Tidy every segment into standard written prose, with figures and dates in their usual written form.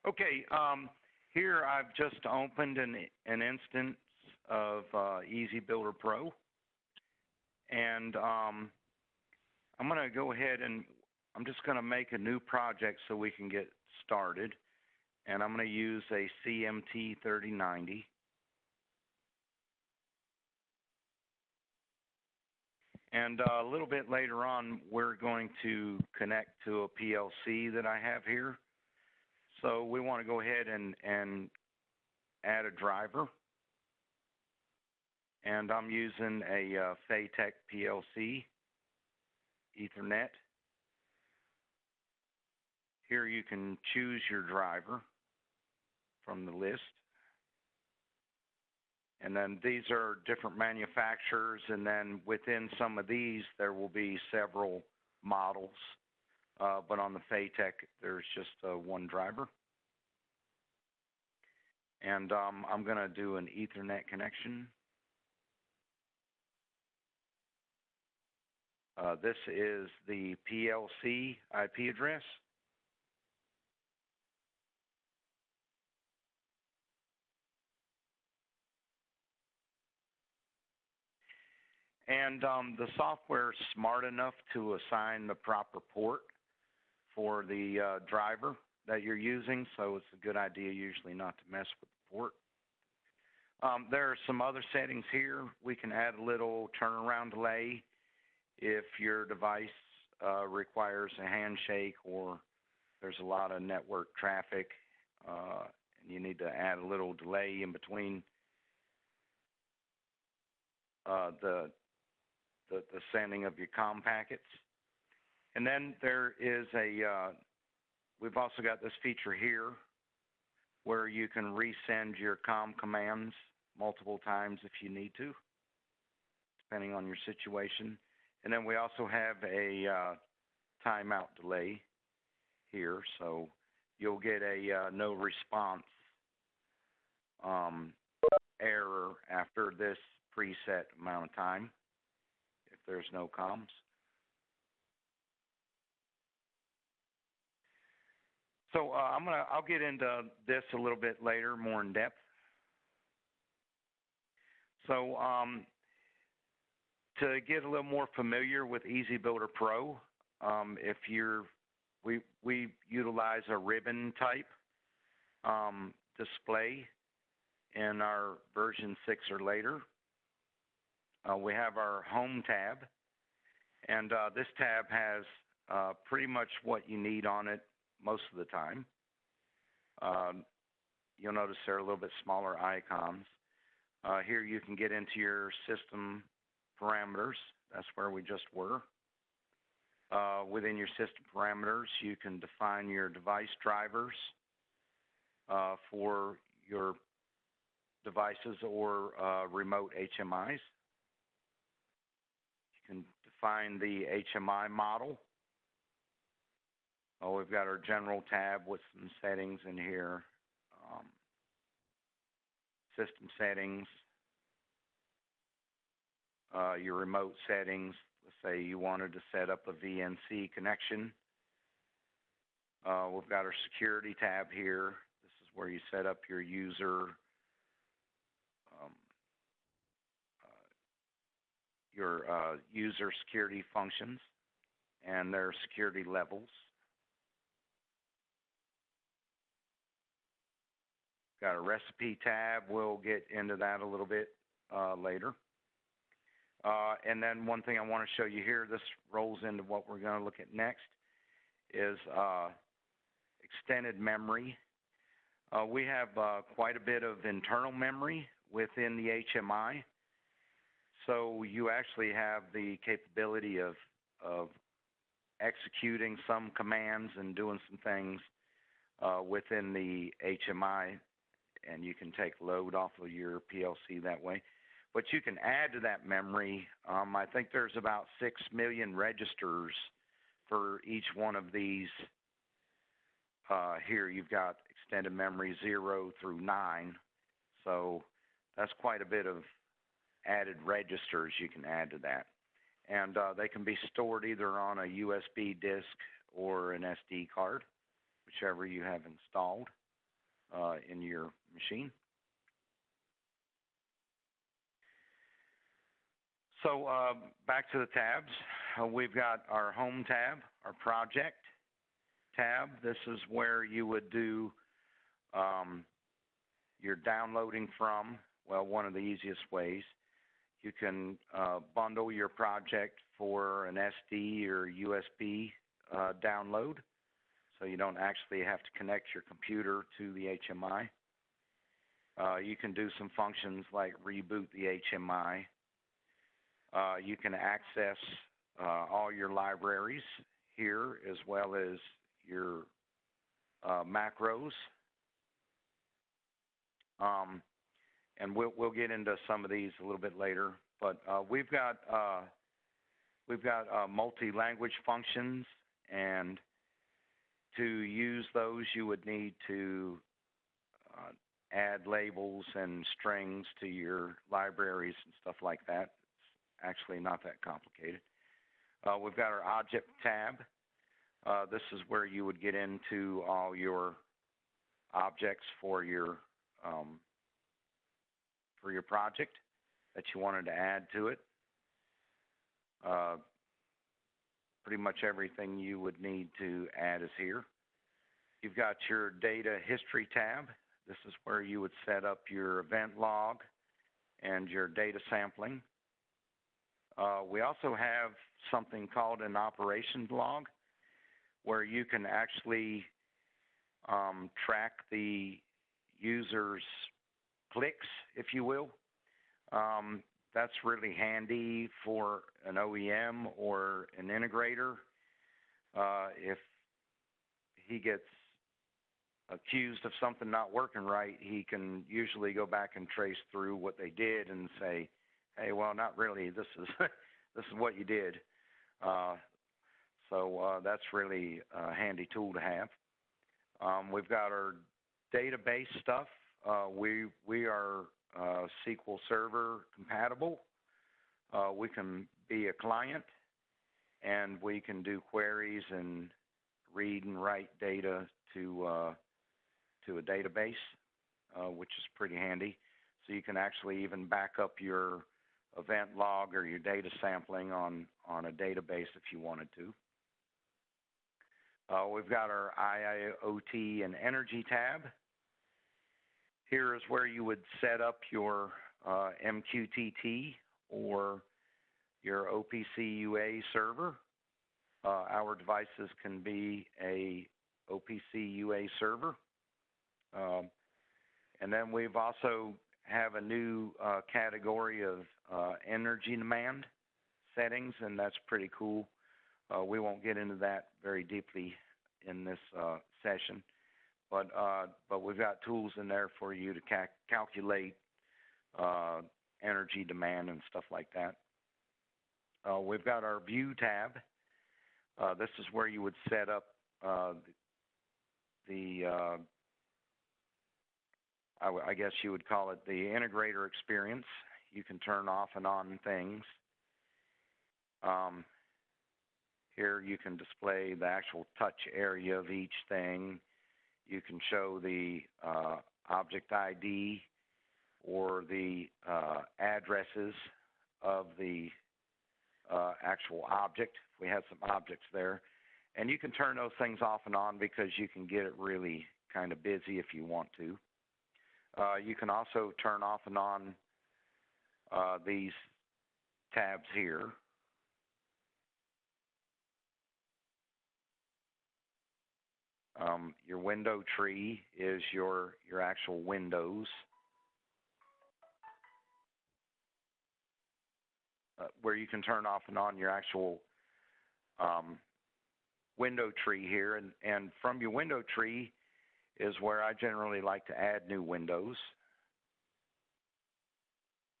Okay, here I've just opened an instance of EasyBuilder Pro, and I'm going to go ahead and I'm just going to make a new project so we can get started, and I'm going to use a CMT 3090. And a little bit later on, we're going to connect to a PLC that I have here. So we want to go ahead and add a driver. And I'm using a Weintek PLC Ethernet. Here you can choose your driver from the list. And then these are different manufacturers, and then within some of these there will be several models. But on the Weintek, there's just one driver. And I'm going to do an Ethernet connection. This is the PLC IP address. And the software is smart enough to assign the proper port for the driver that you're using, so it's a good idea usually not to mess with the port. There are some other settings here. We can add a little turnaround delay if your device requires a handshake or there's a lot of network traffic and you need to add a little delay in between the sending of your COM packets. And then there is we've also got this feature here where you can resend your COM commands multiple times if you need to, depending on your situation. And then we also have a timeout delay here, so you'll get a no response error after this preset amount of time if there's no comms. So I'll get into this a little bit later, more in depth. So to get a little more familiar with EasyBuilder Pro, we utilize a ribbon type display in our version 6 or later. We have our Home tab, and this tab has pretty much what you need on it most of the time. You'll notice there are a little bit smaller icons. Here you can get into your system parameters. That's where we just were. Within your system parameters, you can define your device drivers for your devices or remote HMIs. You can define the HMI model. We've got our general tab with some settings in here. System settings, your remote settings. Let's say you wanted to set up a VNC connection. We've got our security tab here. This is where you set up your user security functions and their security levels. Got a recipe tab. We'll get into that a little bit later. And then one thing I want to show you here, this rolls into what we're going to look at next, is extended memory. We have quite a bit of internal memory within the HMI. So you actually have the capability of executing some commands and doing some things within the HMI, and you can take load off of your PLC that way. But you can add to that memory. I think there's about 6 million registers for each one of these. Here you've got extended memory 0 through 9. So that's quite a bit of added registers you can add to that. And they can be stored either on a USB disk or an SD card, whichever you have installed. in your machine. So back to the tabs. We've got our Home tab, our Project tab. This is where you would do your downloading from. Well, one of the easiest ways. You can bundle your project for an SD or USB download, so you don't actually have to connect your computer to the HMI. You can do some functions like reboot the HMI. You can access all your libraries here, as well as your macros. And we'll get into some of these a little bit later. But we've got multi-language functions, and to use those, you would need to add labels and strings to your libraries and stuff like that. It's actually not that complicated. We've got our Object tab. This is where you would get into all your objects for your project that you wanted to add to it. Pretty much everything you would need to add is here. You've got your Data History tab. This is where you would set up your event log and your data sampling. We also have something called an operations log, where you can actually track the user's clicks, if you will. That's really handy for an OEM or an integrator. If he gets accused of something not working right, he can usually go back and trace through what they did and say, hey, well, not really. This is this is what you did. So that's really a handy tool to have. We've got our database stuff. We are SQL Server compatible. We can be a client, and we can do queries and read and write data to a database, which is pretty handy. So you can actually even back up your event log or your data sampling on a database if you wanted to. We've got our IIoT and Energy tab. Here is where you would set up your MQTT or your OPC UA server. Our devices can be a OPC UA server. And then we've also have a new category of energy demand settings, and that's pretty cool. We won't get into that very deeply in this session, but we've got tools in there for you to calculate energy demand and stuff like that. We've got our View tab. This is where you would set up I guess you would call it the integrator experience. You can turn off and on things. Here you can display the actual touch area of each thing. You can show the object ID or the addresses of the actual object. We have some objects there. And you can turn those things off and on because you can get it really kind of busy if you want to. You can also turn off and on these tabs here. Your window tree is your actual windows. Where you can turn off and on your actual window tree here. And from your window tree is where I generally like to add new windows.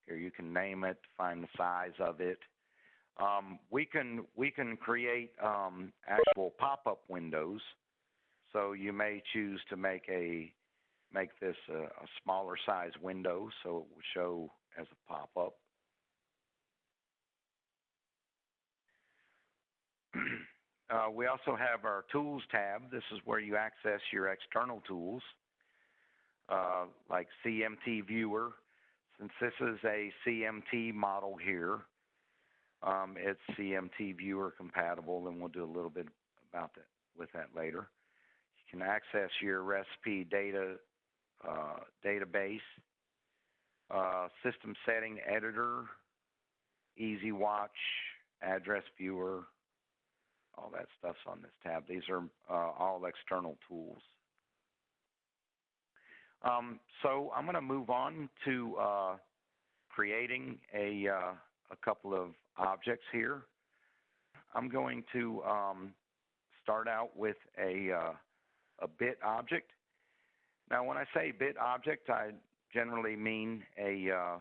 Here you can name it, find the size of it. We can create actual pop-up windows. So you may choose to make this a smaller size window so it will show as a pop-up. We also have our Tools tab. This is where you access your external tools. like CMT viewer. Since this is a CMT model here, it's CMT viewer compatible, and we'll do a little bit about that with that later. You can access your recipe data database, system setting editor, Easy Watch, address viewer, all that stuff's on this tab. These are all external tools. So I'm going to move on to creating a couple of objects here. I'm going to start out with a bit object. Now, when I say bit object, I generally mean a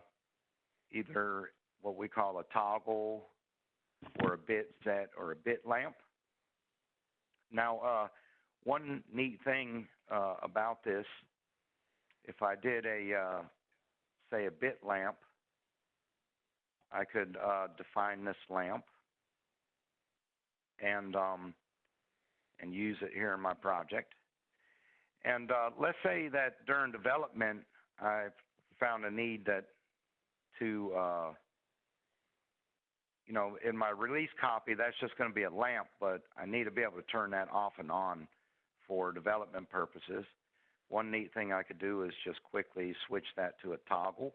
either what we call a toggle or a bit set or a bit lamp. Now, one neat thing about this, if I did a say a bit lamp, I could define this lamp and use it here in my project. And let's say that during development, I found a need to you know, in my release copy, that's just going to be a lamp, but I need to be able to turn that off and on for development purposes. One neat thing I could do is just quickly switch that to a toggle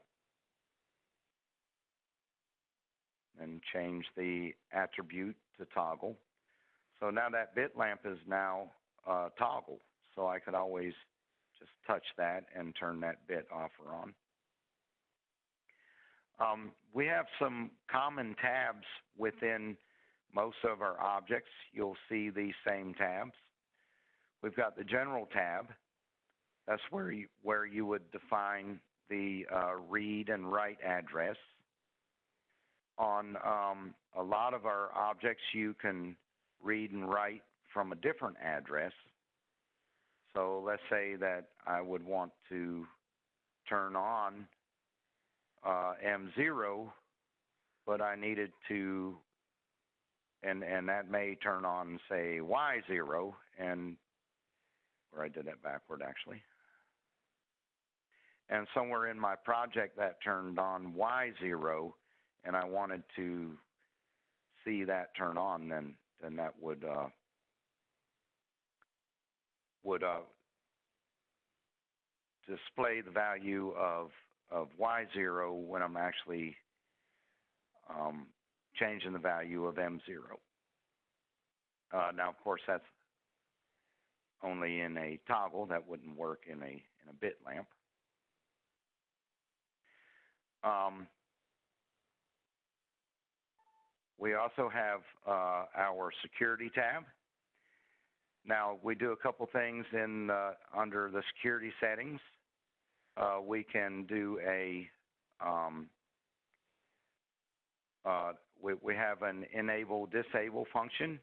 and change the attribute to toggle. So now that bit lamp is now toggle, so I could always just touch that and turn that bit off or on. We have some common tabs within most of our objects. You'll see these same tabs. We've got the General tab. That's where you would define the read and write address. On a lot of our objects, you can read and write from a different address. So let's say that I would want to turn on M0, but I needed to, and that may turn on, say, Y0, and or I did that backward actually. And somewhere in my project that turned on Y0, and I wanted to see that turn on, then that would display the value of Y0 when I'm actually changing the value of M0. Now, of course, that's only in a toggle. That wouldn't work in a bit lamp. We also have our security tab. Now, we do a couple things in under the security settings. We can do a we have an enable disable function.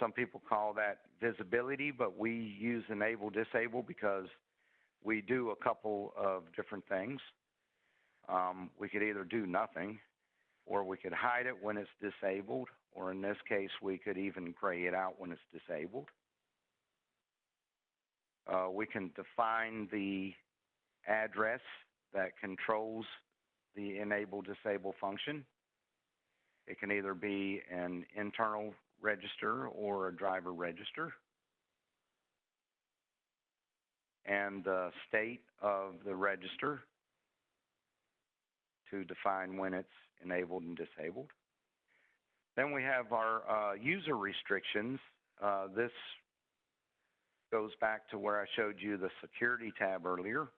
Some people call that visibility, but we use enable disable because we do a couple of different things. We could either do nothing, or we could hide it when it's disabled, or in this case, we could even gray it out when it's disabled. We can define the address that controls the enable disable function. It can either be an internal register or a driver register. And the state of the register to define when it's enabled and disabled. Then we have our user restrictions. This goes back to where I showed you the security tab earlier.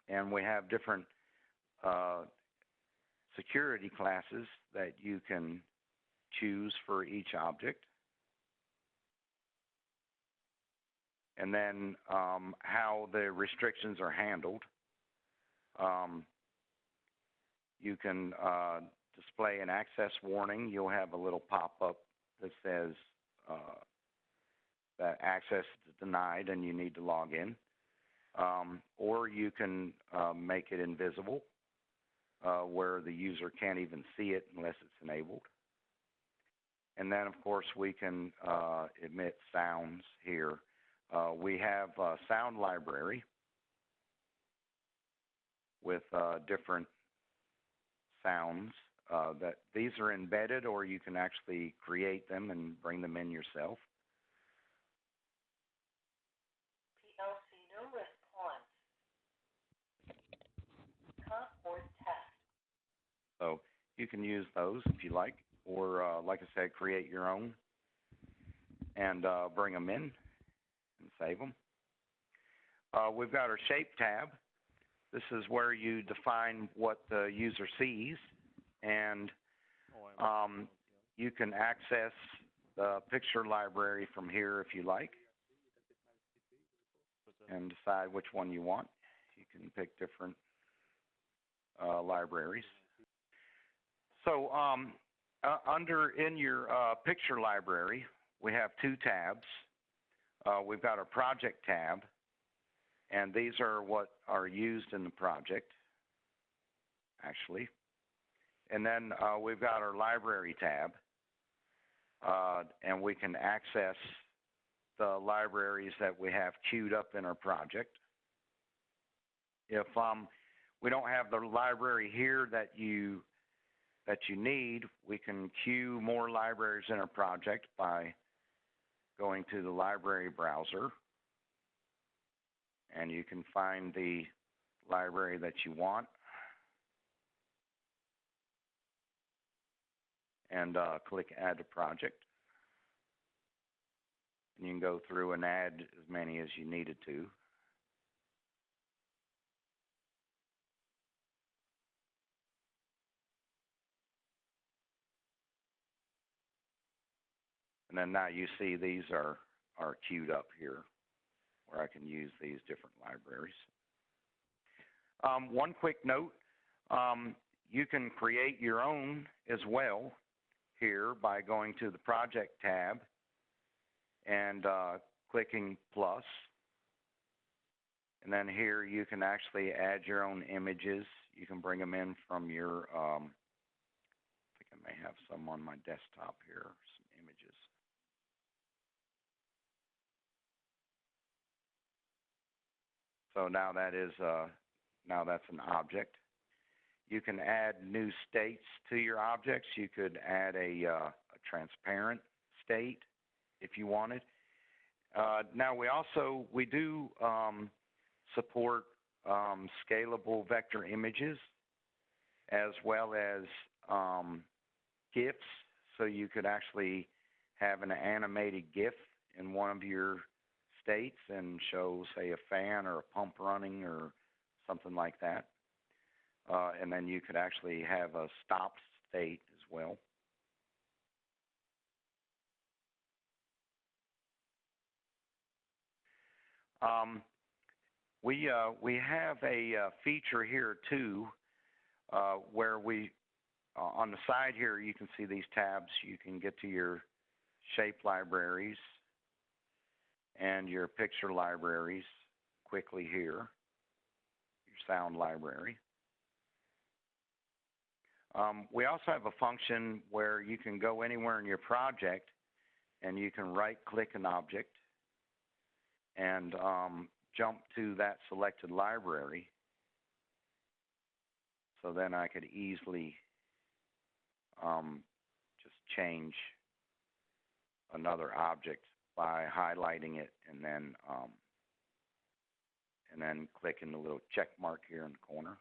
And we have different security classes that you can choose for each object. And then how the restrictions are handled. You can display an access warning. You'll have a little pop-up that says that access is denied and you need to log in. Or you can make it invisible, where the user can't even see it unless it's enabled. And then, of course, we can emit sounds here. We have a sound library. with different sounds. That these are embedded, or you can actually create them and bring them in yourself. PLC no response. Cut or test. So you can use those if you like, or like I said, create your own and bring them in and save them. We've got our Shape tab. This is where you define what the user sees, and you can access the picture library from here if you like, and decide which one you want. You can pick different libraries. So in your picture library, we have two tabs. We've got our project tab, and these are what are used in the project, actually. And then we've got our library tab, and we can access the libraries that we have queued up in our project. If we don't have the library here that you need, we can queue more libraries in our project by going to the library browser, and you can find the library that you want and click Add to Project. And you can go through and add as many as you needed to. And then now you see these are queued up here where I can use these different libraries. One quick note, you can create your own as well here by going to the Project tab and clicking plus. And then here you can actually add your own images. You can bring them in from your, I think I may have some on my desktop here, some images. So now that is now that's an object. You can add new states to your objects. You could add a transparent state if you wanted. Now we do support scalable vector images as well as GIFs. So you could actually have an animated GIF in one of your states and show, say, a fan or a pump running or something like that. And then you could actually have a stop state as well. We have a feature here too, where we on the side here you can see these tabs. You can get to your shape libraries and your picture libraries quickly here. Your sound library. We also have a function where you can go anywhere in your project and you can right-click an object and jump to that selected library. So then I could easily just change another object by highlighting it and then clicking the little check mark here in the corner.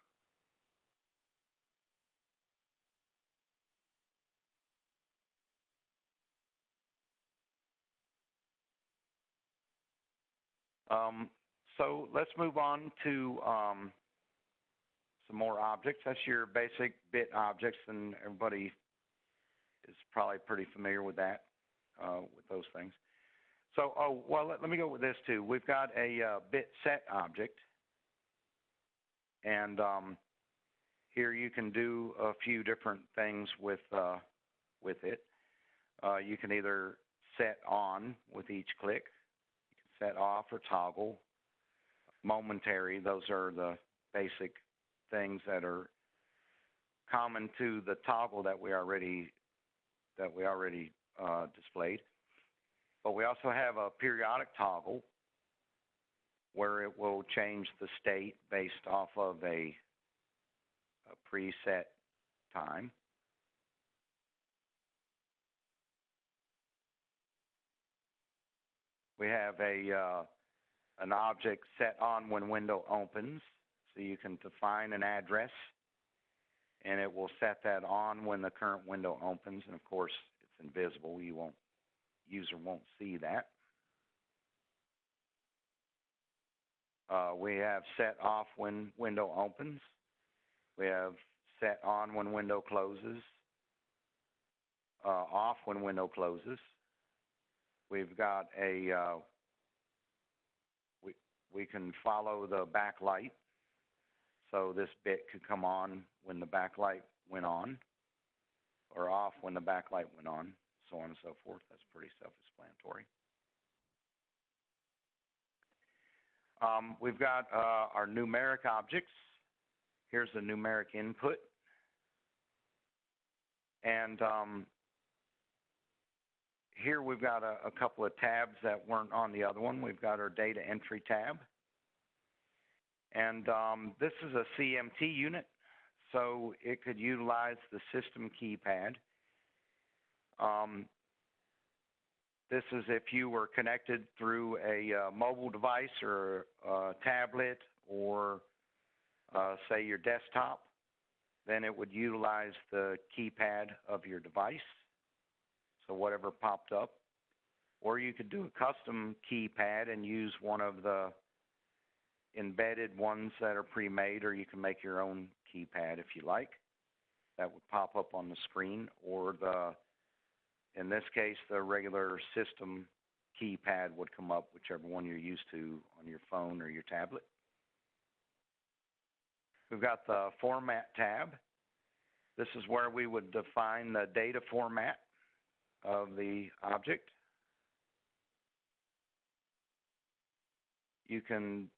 So let's move on to some more objects. That's your basic bit objects, and everybody is probably pretty familiar with that, with those things. So, let me go with this too. We've got a bit set object, and here you can do a few different things with it. You can either set on with each click, you can set off or toggle. Momentary, those are the basic things that are common to the toggle that we already displayed. But we also have a periodic toggle where it will change the state based off of a a preset time. We have an object set on when window opens, so you can define an address, and it will set that on when the current window opens. And of course, it's invisible; user won't see that. We have set off when window opens. We have set on when window closes. Off when window closes. We've got we can follow the backlight. So this bit could come on when the backlight went on, or off when the backlight went on, so on and so forth. That's pretty self-explanatory. We've got our numeric objects. Here's the numeric input. And here we've got a couple of tabs that weren't on the other one. We've got our data entry tab. And this is a CMT unit, so it could utilize the system keypad. This is if you were connected through a mobile device or a tablet or, say, your desktop, then it would utilize the keypad of your device, so whatever popped up. Or you could do a custom keypad and use one of the embedded ones that are pre-made, or you can make your own keypad if you like. That would pop up on the screen, or in this case, the regular system keypad would come up, whichever one you're used to on your phone or your tablet. We've got the Format tab. This is where we would define the data format of the object. You can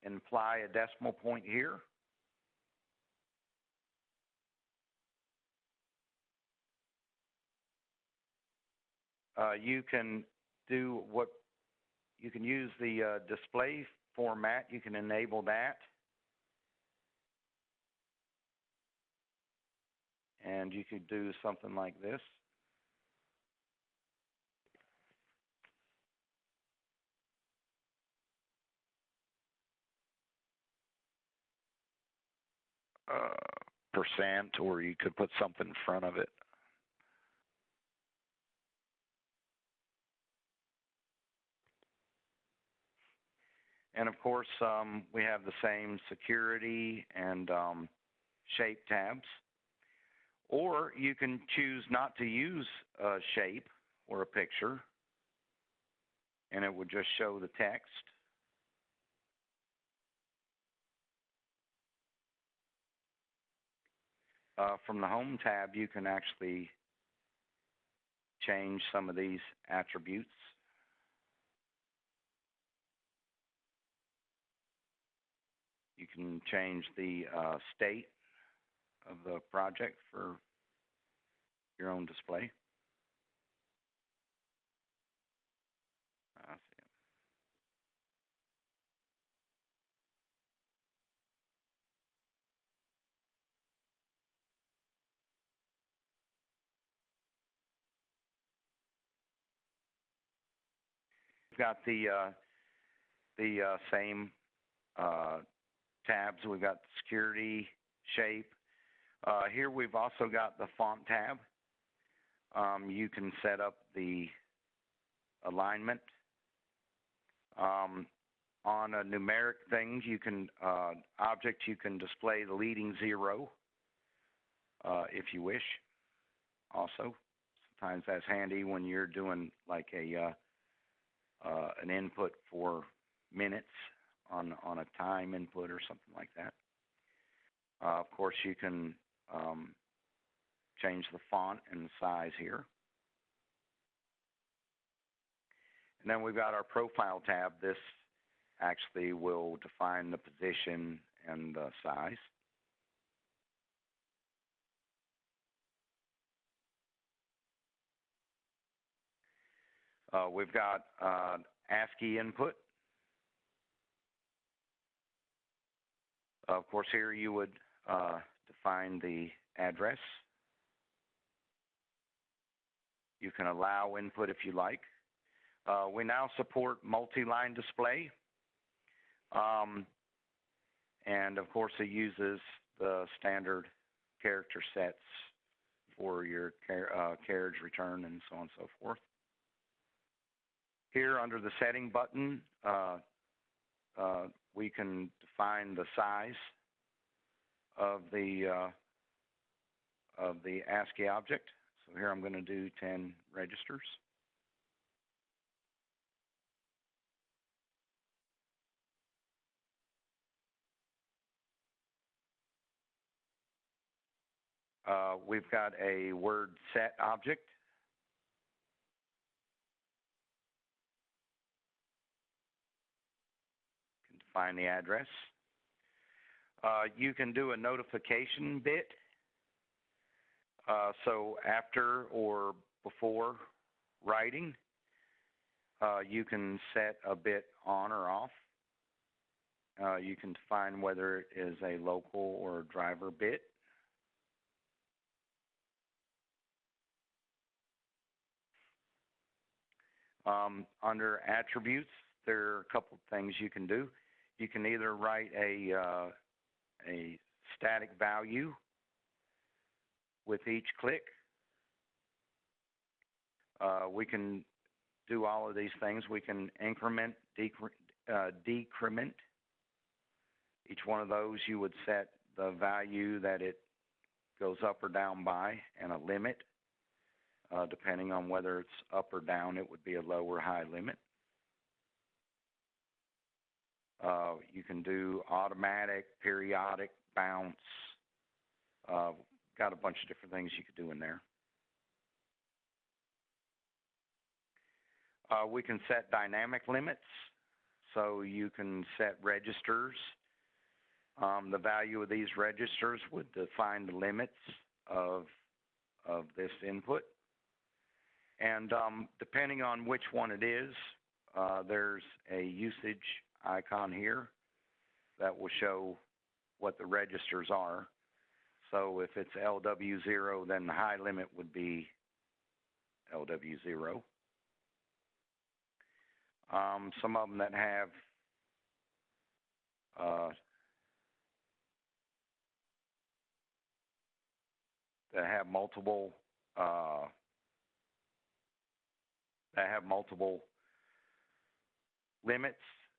imply a decimal point here. You can use the display format. You can enable that. And you could do something like this. Percent, or you could put something in front of it. And of course, we have the same security and shape tabs. Or you can choose not to use a shape or a picture, and it would just show the text. From the Home tab, you can actually change some of these attributes. You can change the state of the project for your own display. We've got the same tabs. We've got security, shape. Here we've also got the font tab. You can set up the alignment. On a numeric thing, you can object. You can display the leading 0 if you wish. Also, sometimes that's handy when you're doing like an input for minutes on a time input or something like that. Of course, you can change the font and the size here. And then we've got our Profile tab. This actually will define the position and the size. We've got ASCII input. Of course, here you would define the address. You can allow input if you like. We now support multi-line display. And of course it uses the standard character sets for your carriage return and so on and so forth. Here under the setting button, we can define the size of the ASCII object. So here I'm going to do 10 registers. We've got a word set object. You can define the address. You can do a notification bit. So after or before writing, you can set a bit on or off. You can define whether it is a local or driver bit. Under attributes, there are a couple of things you can do. You can either write a static value with each click. We can do all of these things. We can increment, decrement. Each one of those you would set the value that it goes up or down by and a limit. Depending on whether it's up or down, it would be a low or high limit. You can do automatic, periodic, bounce. Got a bunch of different things you could do in there. We can set dynamic limits. So you can set registers. The value of these registers would define the limits of this input. And depending on which one it is, there's a usage icon here that will show what the registers are. So if it's LW0, then the high limit would be LW0. Some of them that have multiple limits,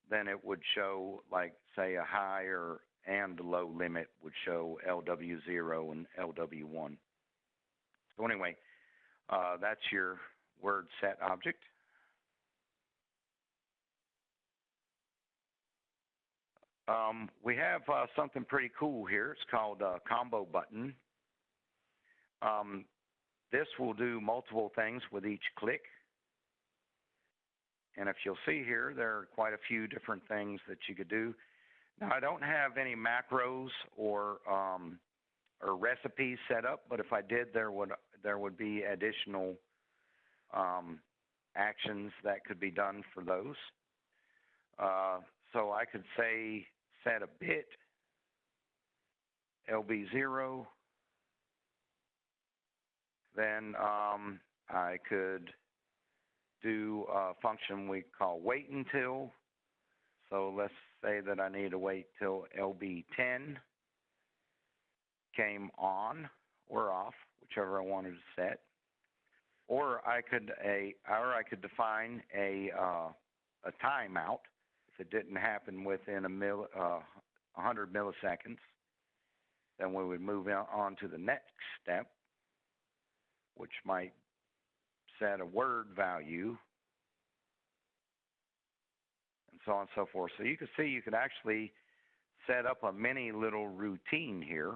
then it would show, like, say, a higher and low limit would show LW0 and LW1. So anyway, that's your word set object. We have something pretty cool here. It's called a combo button. This will do multiple things with each click. And if you'll see here, there are quite a few different things that you could do. Now, I don't have any macros or recipes set up, but if I did, there would be additional actions that could be done for those. So I could say set a bit, LB0. Then I could do a function we call wait until. So let's say that I need to wait till LB10 came on or off, whichever I wanted to set. Or I could define a timeout if it didn't happen within 100 milliseconds. Then we would move on to the next step, which might set a word value, and so on and so forth. So you can see you could actually set up a mini little routine here.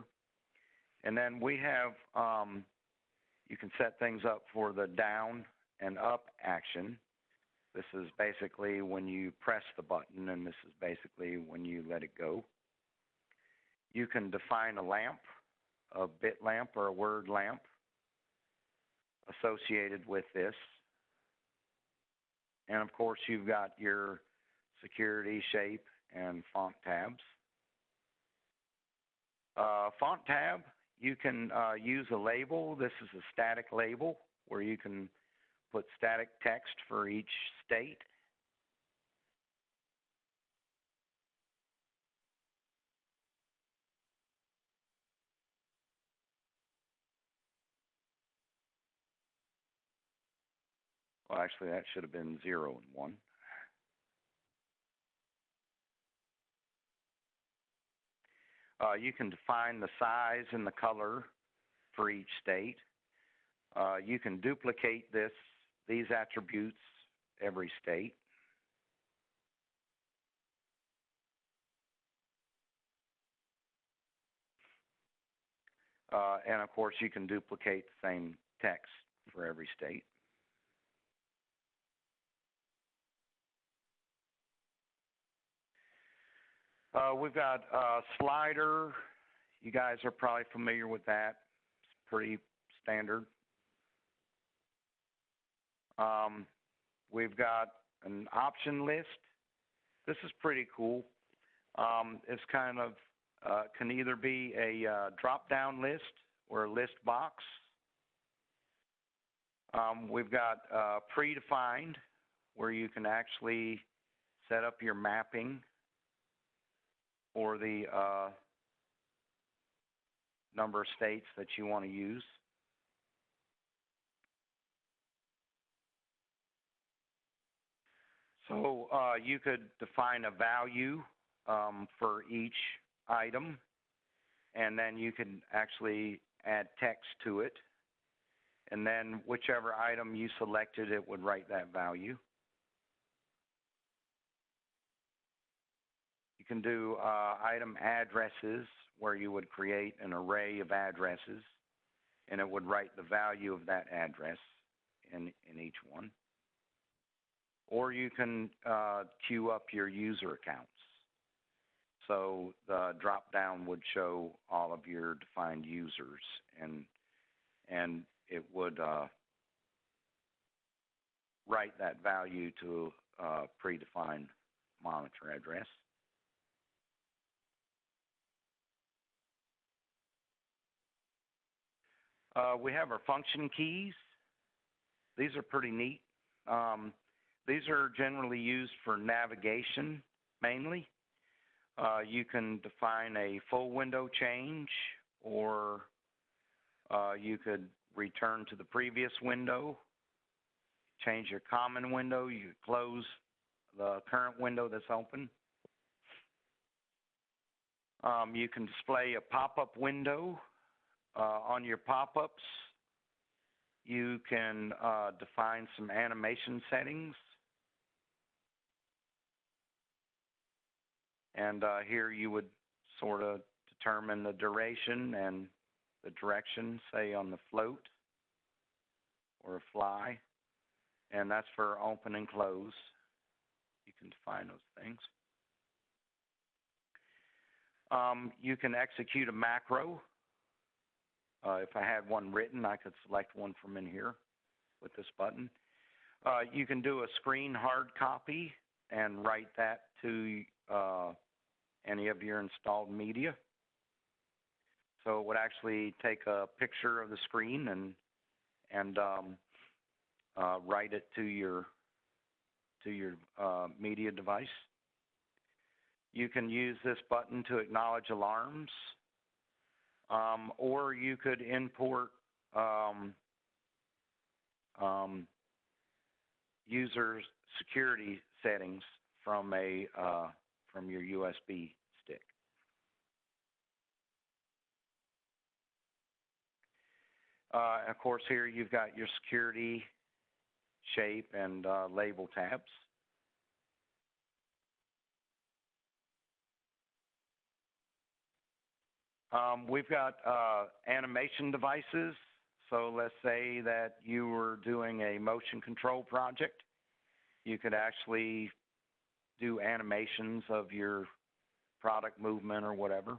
And then we have, you can set things up for the down and up action. This is basically when you press the button, and this is basically when you let it go. You can define a lamp, a bit lamp or a word lamp associated with this. And of course, you've got your security, shape, and font tabs. Font tab, you can use a label. This is a static label where you can put static text for each state. Well, actually, that should have been 0 and 1. You can define the size and the color for each state. You can duplicate these attributes every state. And of course, you can duplicate the same text for every state. We've got a slider. You guys are probably familiar with that. It's pretty standard. We've got an option list. This is pretty cool. It's kind of can either be a drop-down list or a list box. We've got predefined, where you can actually set up your mapping for the number of states that you want to use. So you could define a value for each item, and then you can actually add text to it. And then whichever item you selected, it would write that value. You can do item addresses, where you would create an array of addresses, and it would write the value of that address in each one. Or you can queue up your user accounts. So the drop-down would show all of your defined users, and it would write that value to a predefined monitor address. We have our function keys. These are pretty neat. These are generally used for navigation mainly. You can define a full window change, or you could return to the previous window, change your common window, you close the current window that's open. You can display a pop-up window. On your pop-ups, you can define some animation settings. And here you would sort of determine the duration and the direction, say on the float or a fly. And that's for open and close. You can define those things. You can execute a macro. If I had one written, I could select one from in here with this button. You can do a screen hard copy and write that to any of your installed media. So it would actually take a picture of the screen and write it to your media device. You can use this button to acknowledge alarms, or you could import user security settings from your USB stick. Of course, here you've got your security, shape, and label tabs. We've got animation devices. So let's say that you were doing a motion control project. You could actually do animations of your product movement or whatever.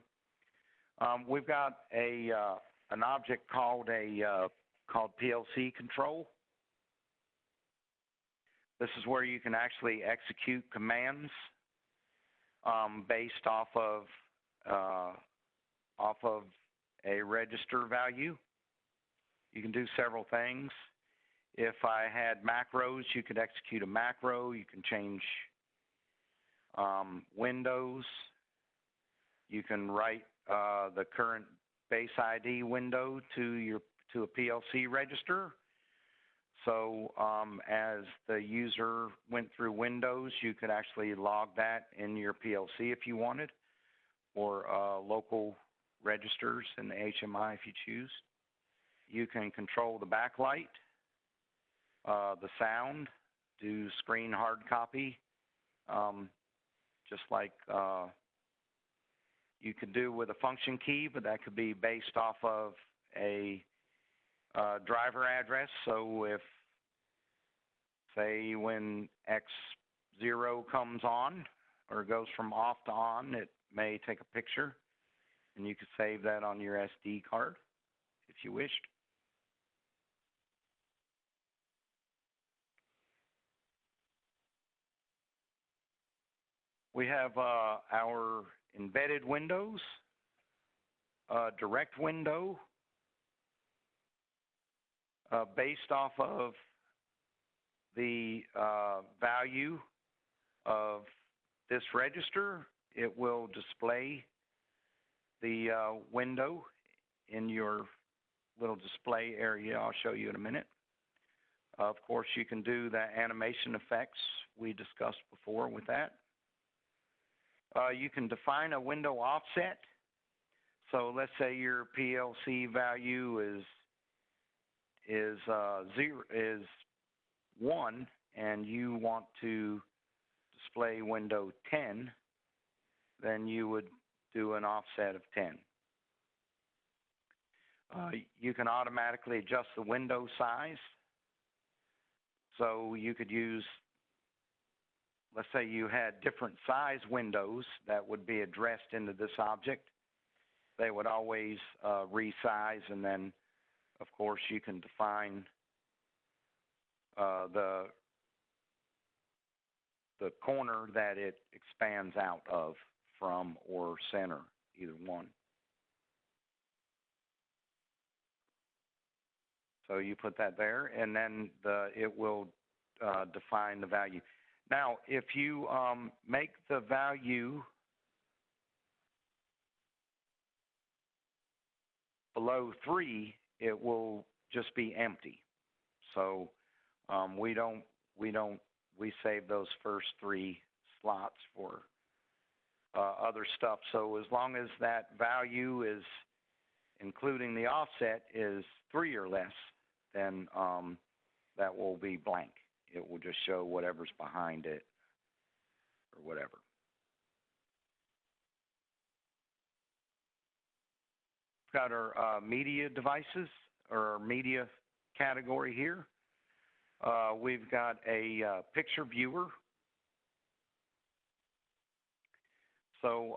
We've got an object called PLC Control. This is where you can actually execute commands based off of off of a register value. You can do several things. If I had macros, you could execute a macro. You can change windows. You can write the current base ID window to a PLC register. So as the user went through Windows, you could actually log that in your PLC if you wanted, or local registers in the HMI if you choose. You can control the backlight, the sound, do screen hard copy, just like you could do with a function key, but that could be based off of a driver address. So if, say, when X0 comes on or goes from off to on, it may take a picture, and you could save that on your SD card if you wished. We have our embedded windows, direct window, based off of the value of this register. It will display the window in your little display area. I'll show you in a minute. Of course, you can do the animation effects we discussed before with that. You can define a window offset. So let's say your PLC value is 1, and you want to display window 10, then you would do an offset of 10. You can automatically adjust the window size. So you could use, let's say you had different size windows that would be addressed into this object. They would always resize, and then, of course, you can define the corner that it expands out of from, or center, either one. So you put that there, and then it will define the value. Now, if you make the value below 3, it will just be empty. So we save those first 3 slots for other stuff. So as long as that value is, including the offset, is 3 or less, then that will be blank. It will just show whatever's behind it or whatever. We've got our media devices, or our media category here. We've got a picture viewer. So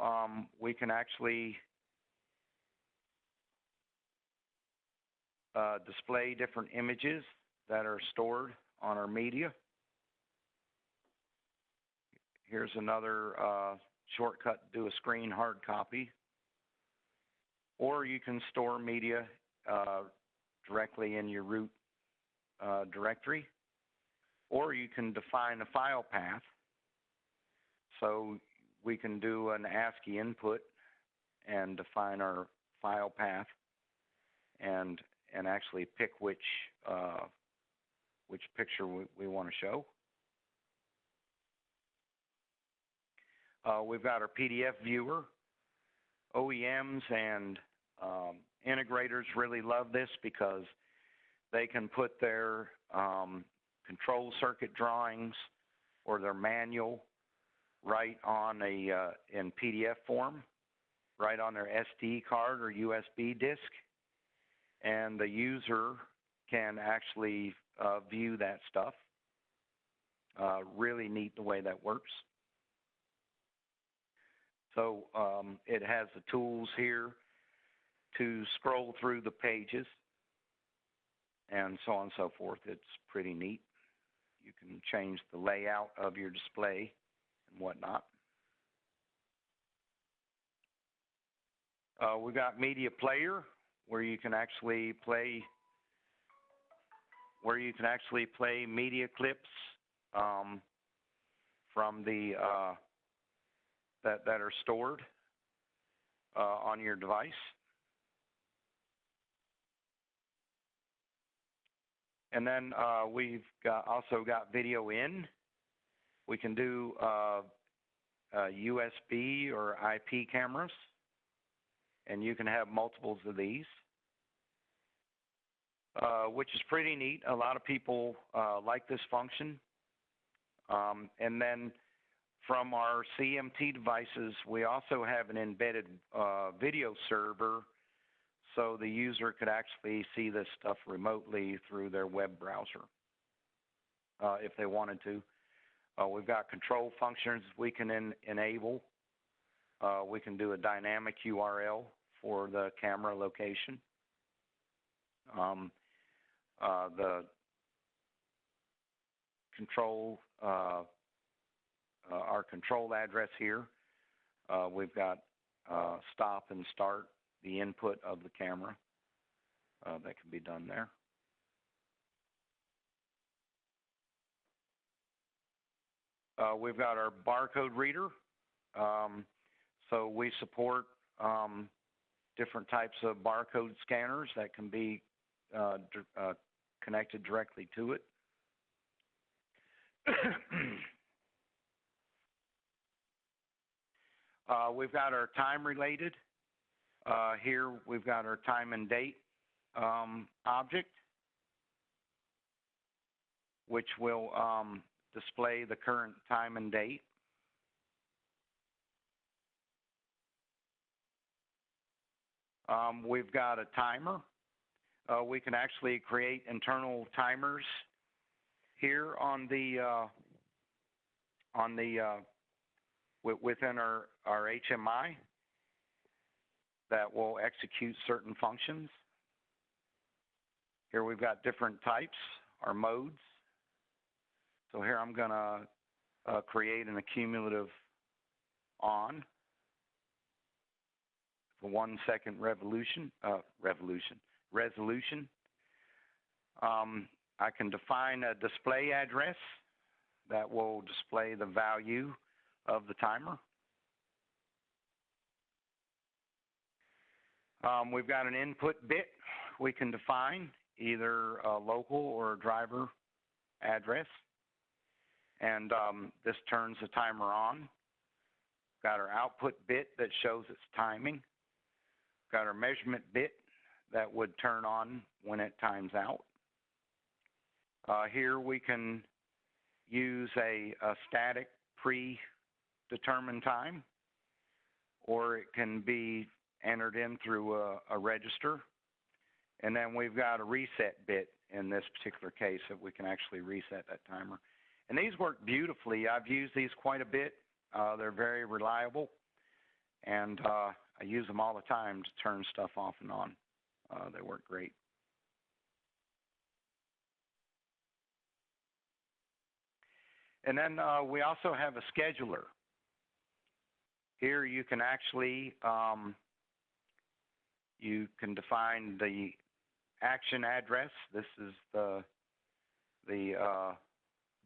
we can actually display different images that are stored on our media. Here's another shortcut to do a screen hard copy. Or you can store media directly in your root directory. Or you can define a file path. So we can do an ASCII input and define our file path and actually pick which picture we want to show. We've got our PDF viewer. OEMs and integrators really love this because they can put their control circuit drawings or their manual right on in PDF form, right on their SD card or USB disk, and the user can actually view that stuff. Really neat the way that works. So it has the tools here to scroll through the pages and so on and so forth. It's pretty neat. You can change the layout of your display and whatnot. We've got media player where you can actually play media clips from the that are stored on your device. And then we've also got video in. We can do USB or IP cameras, and you can have multiples of these, which is pretty neat. A lot of people like this function. And then from our CMT devices, we also have an embedded video server, so the user could actually see this stuff remotely through their web browser if they wanted to. We've got control functions we can enable. We can do a dynamic URL for the camera location. The control, our control address here, we've got stop and start, the input of the camera that can be done there. We've got our barcode reader. So we support different types of barcode scanners that can be connected directly to it. We've got our time related. Here we've got our time and date object, which will display the current time and date. We've got a timer. We can actually create internal timers here on the within our HMI that will execute certain functions. Here we've got different types, our modes. So here I'm going to create an accumulative on for 1 second resolution. I can define a display address that will display the value of the timer. We've got an input bit we can define, either a local or a driver address. And this turns the timer on. Got our output bit that shows its timing. Got our measurement bit that would turn on when it times out. Here we can use a static predetermined time, or it can be entered in through a register. And then we've got a reset bit in this particular case that we can actually reset that timer. And these work beautifully. I've used these quite a bit. They're very reliable, and I use them all the time to turn stuff off and on. They work great. And then we also have a scheduler. Here you can actually you can define the action address. This is the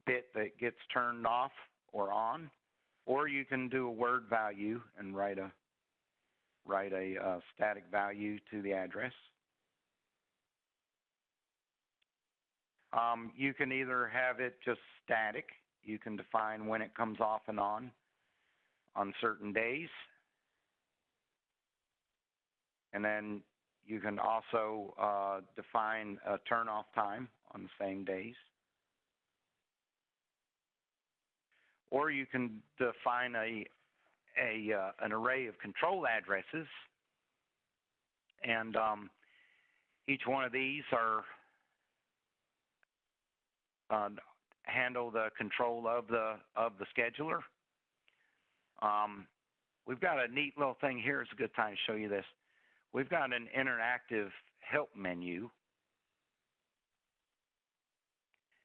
bit that gets turned off or on, or you can do a word value and write a static value to the address. You can either have it just static. You can define when it comes off and on certain days. And then you can also define a turn-off time on the same days. Or you can define an array of control addresses, and each one of these are handle the control of the scheduler. We've got a neat little thing here. It's a good time to show you this. We've got an interactive help menu.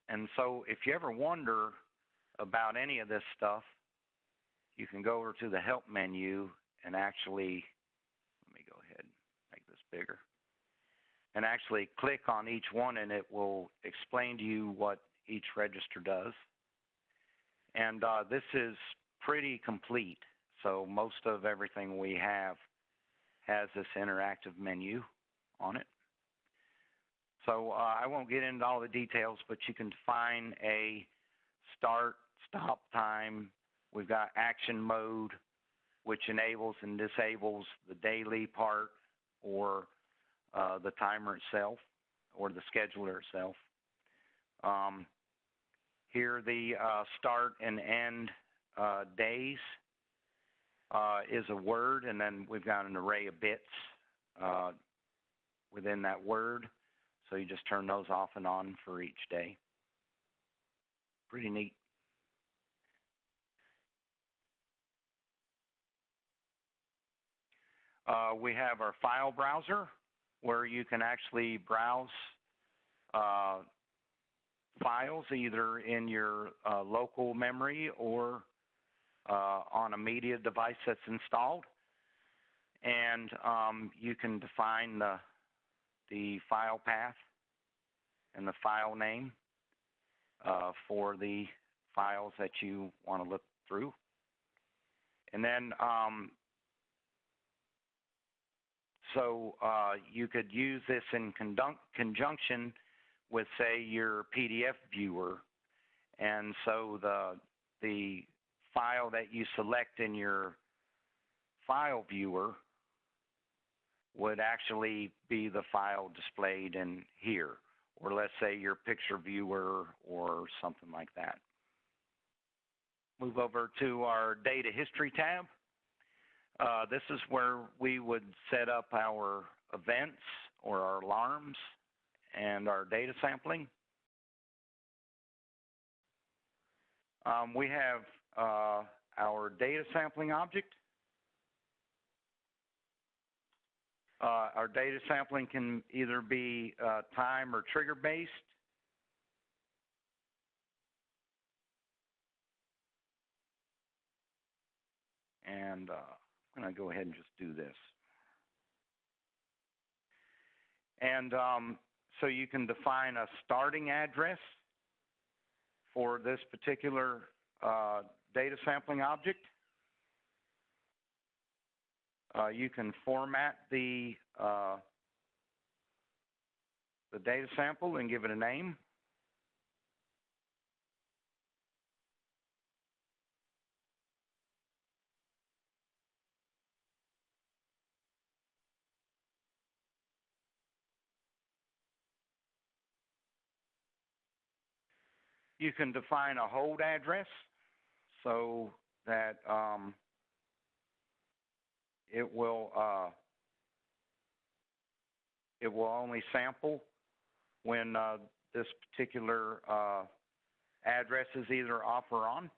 And so if you ever wonder about any of this stuff, you can go over to the help menu and actually, let me go ahead bigger. And actually click on each one and it will explain to you what each register does. And this is pretty complete. So most of everything we have has this interactive menu on it. So I won't get into all the details, but you can define a start, stop time. We've got action mode, which enables and disables the daily part or the timer itself or the scheduler itself. Here the start and end days is a word, and then we've got an array of bits within that word. So you just turn those off and on for each day. Pretty neat. We have our file browser where you can actually browse files either in your local memory or on a media device that's installed. And you can define the file path and the file name for the files that you want to look through. And then you could use this in conjunction with, say, your PDF viewer. And so the file that you select in your file viewer would actually be the file displayed in here, or let's say your picture viewer or something like that. Move over to our data history tab. This is where we would set up our events or our alarms and our data sampling. We have our data sampling object. Our data sampling can either be time or trigger based. And I'm going to go ahead and just do this. And so you can define a starting address for this particular data sampling object. You can format the data sample and give it a name. You can define a hold address so that it will only sample when this particular address is either off or on.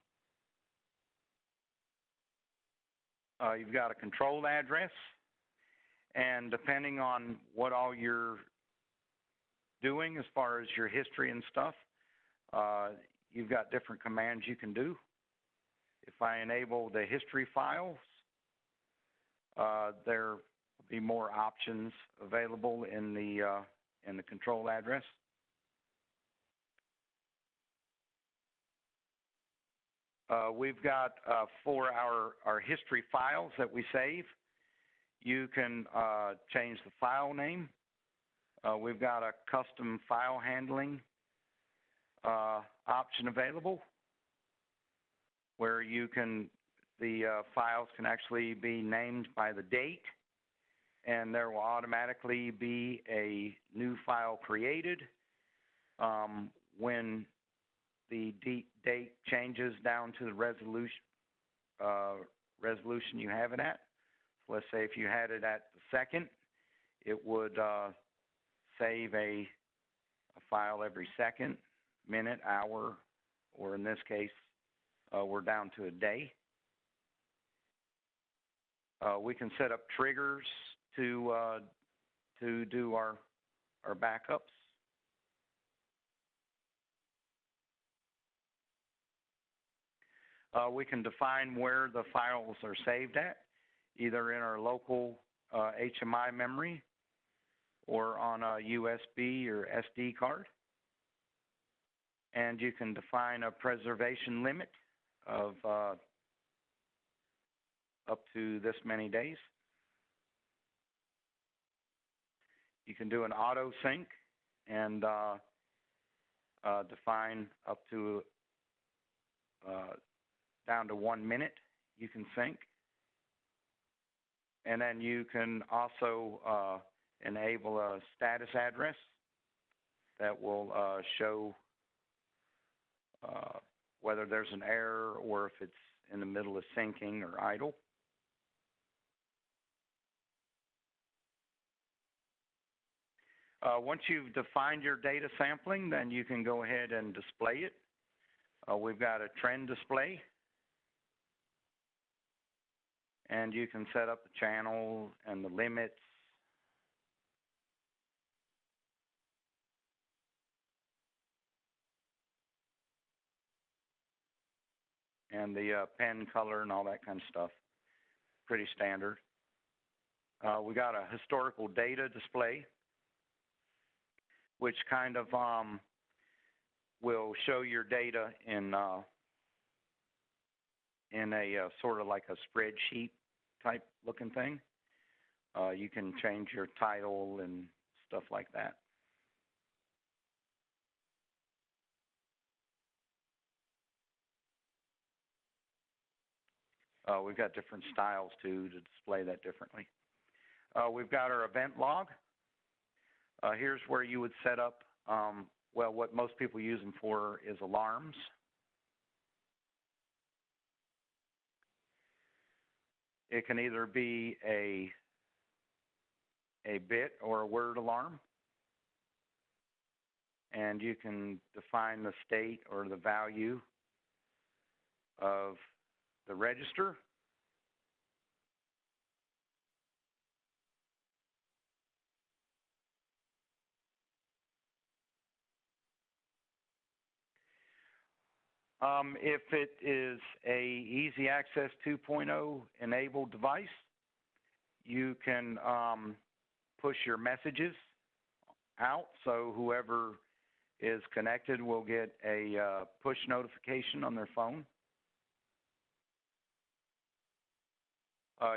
You've got a controlled address, and depending on what all you're doing as far as your history and stuff, you've got different commands you can do. If I enable the history files, there will be more options available in the control address. We've got for our history files that we save, you can change the file name. We've got a custom file handling option available where the files can actually be named by the date, and there will automatically be a new file created when the date changes down to the resolution you have it at. So let's say if you had it at the 2nd, it would save a file every second, minute, hour, or in this case, we're down to a day. We can set up triggers to do our backups. We can define where the files are saved at, either in our local HMI memory or on a USB or SD card. And you can define a preservation limit of up to this many days. You can do an auto sync and define up to down to 1 minute you can sync. And then you can also enable a status address that will show whether there's an error or if it's in the middle of syncing or idle. Once you've defined your data sampling, then you can go ahead and display it. We've got a trend display, and you can set up the channel and the limits. And the pen color and all that kind of stuff. Pretty standard. We got a historical data display, which kind of will show your data in a sort of like a spreadsheet type looking thing. You can change your title and stuff like that. We've got different styles too to display that differently. We've got our event log. Here's where you would set up, well, what most people use them for is alarms. It can either be a bit or a word alarm. And you can define the state or the value of the register. If it is a Easy Access 2.0 enabled device, you can push your messages out, so whoever is connected will get a push notification on their phone.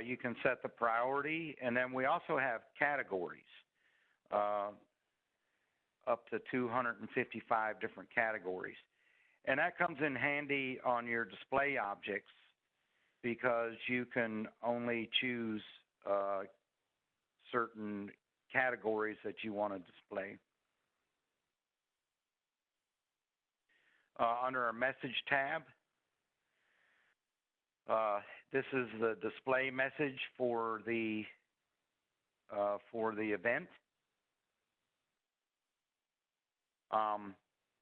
You can set the priority, and then we also have categories, up to 255 different categories. And that comes in handy on your display objects because you can only choose certain categories that you want to display. Under our message tab, this is the display message for the event.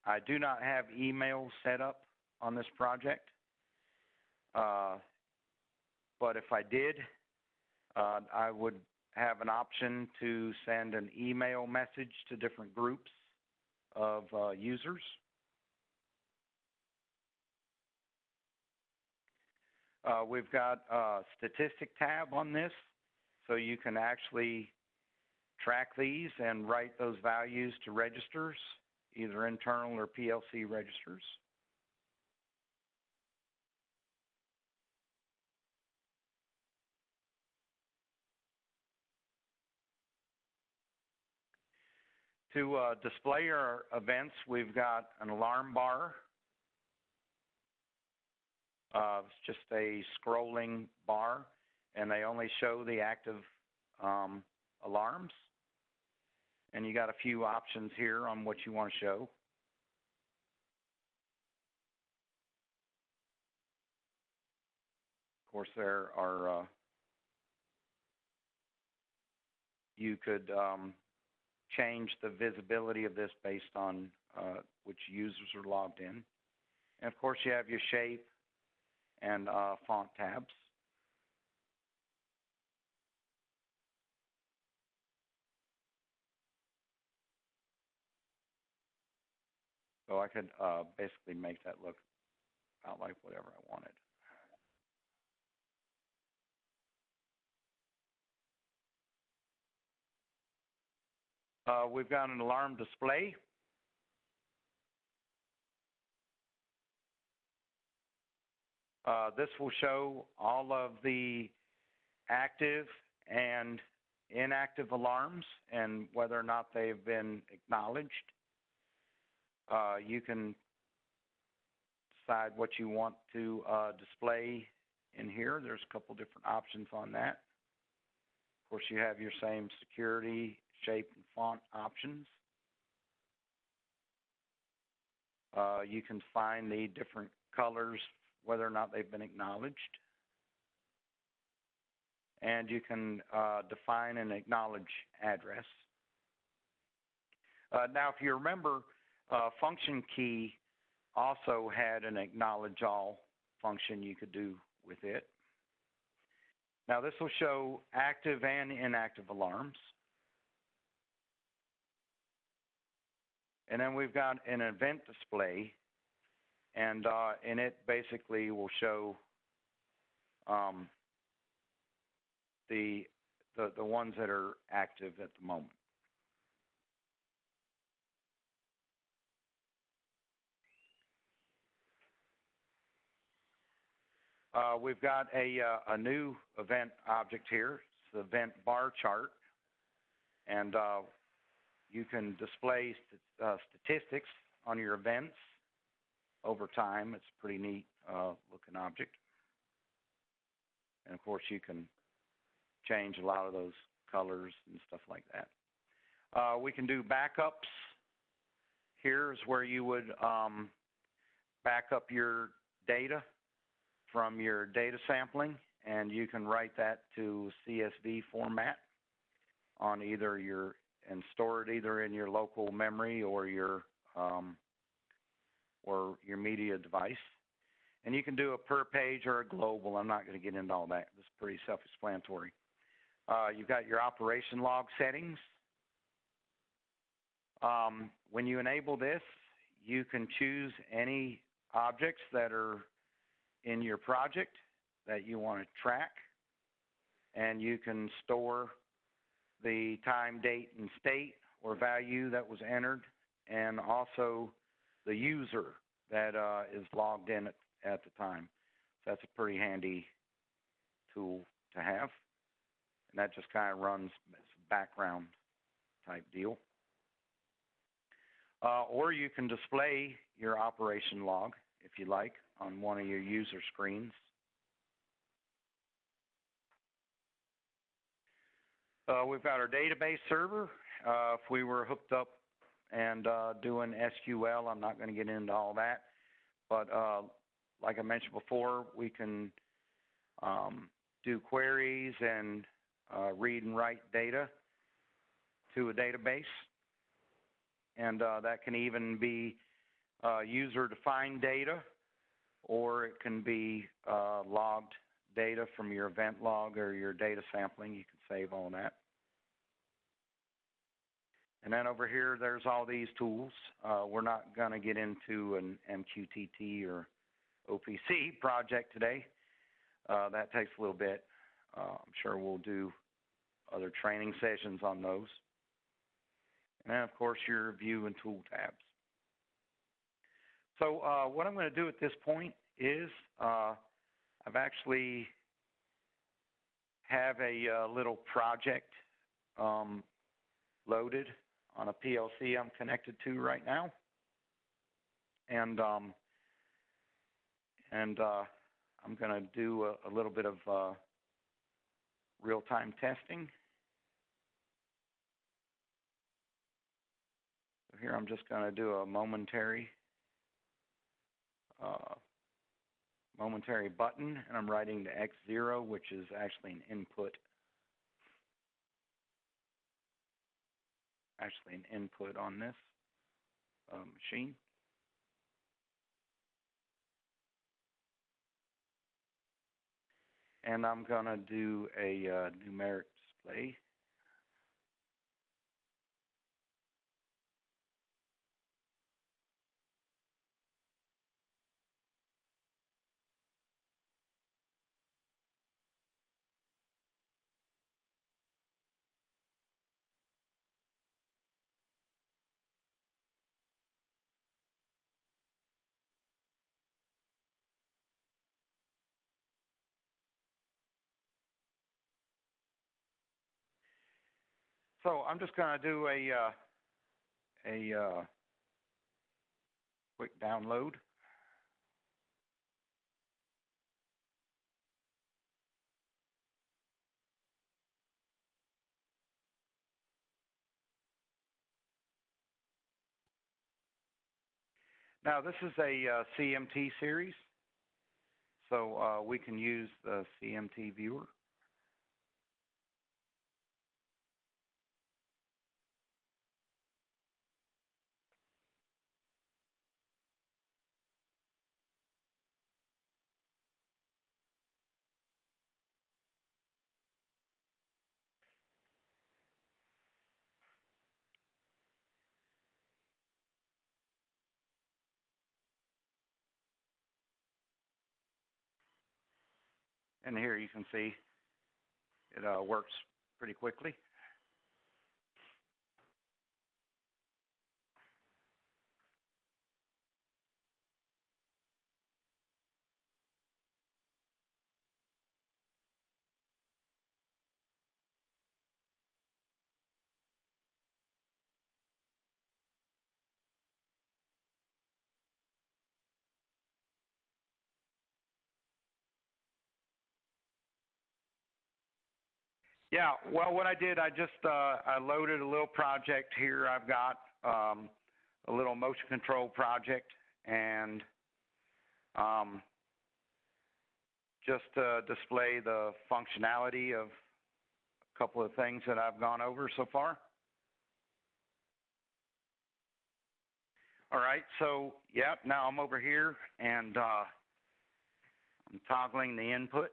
I do not have email set up on this project, but if I did, I would have an option to send an email message to different groups of users. We've got a statistic tab on this, so you can actually track these and write those values to registers, either internal or PLC registers. To display our events, we've got an alarm bar. It's just a scrolling bar, and they only show the active alarms. And you got a few options here on what you want to show. Of course, there are, you could change the visibility of this based on which users are logged in. And of course, you have your shape and font tabs. So I could basically make that look about like whatever I wanted. We've got an alarm display. This will show all of the active and inactive alarms and whether or not they've been acknowledged. You can decide what you want to display in here. There's a couple different options on that. Of course, you have your same security, shape, and font options. You can find the different colors, whether or not they've been acknowledged. And you can define and acknowledge address. Now, if you remember, function key also had an acknowledge all function you could do with it. Now, this will show active and inactive alarms. And then we've got an event display, and it basically will show the ones that are active at the moment. We've got a new event object here. It's the event bar chart, and you can display statistics on your events over time. It's a pretty neat looking object. And of course, you can change a lot of those colors and stuff like that. We can do backups. Here's where you would back up your data from your data sampling, and you can write that to CSV format on either and store it either in your local memory or your media device. And you can do a per page or a global. I'm not going to get into all that. It's pretty self-explanatory. You've got your operation log settings. When you enable this, you can choose any objects that are in your project that you want to track, and you can store the time, date, and state or value that was entered, and also the user that is logged in at the time. So that's a pretty handy tool to have, and that just kind of runs as a background type deal. Or you can display your operation log, if you like, on one of your user screens. We've got our database server. If we were hooked up and doing SQL, I'm not going to get into all that. But like I mentioned before, we can do queries and read and write data to a database. And that can even be user-defined data, or it can be logged data from your event log or your data sampling. You can save all that. And then over here, there's all these tools. We're not going to get into an MQTT or OPC project today. That takes a little bit. I'm sure we'll do other training sessions on those. And then, of course, your view and tool tabs. So what I'm going to do at this point is I've actually have a little project loaded on a PLC I'm connected to right now. And I'm going to do a little bit of real-time testing. So here I'm just going to do a momentary button, and I'm writing to X0, which is actually an input. On this machine. And I'm going to do a numeric display. So I'm just going to do a quick download. Now this is a CMT series, so we can use the CMT viewer. And here you can see it works pretty quickly. Yeah, well, what I did, I just I loaded a little project here. I've got a little motion control project, and just to display the functionality of a couple of things that I've gone over so far. All right, so yeah, now I'm over here, and I'm toggling the input.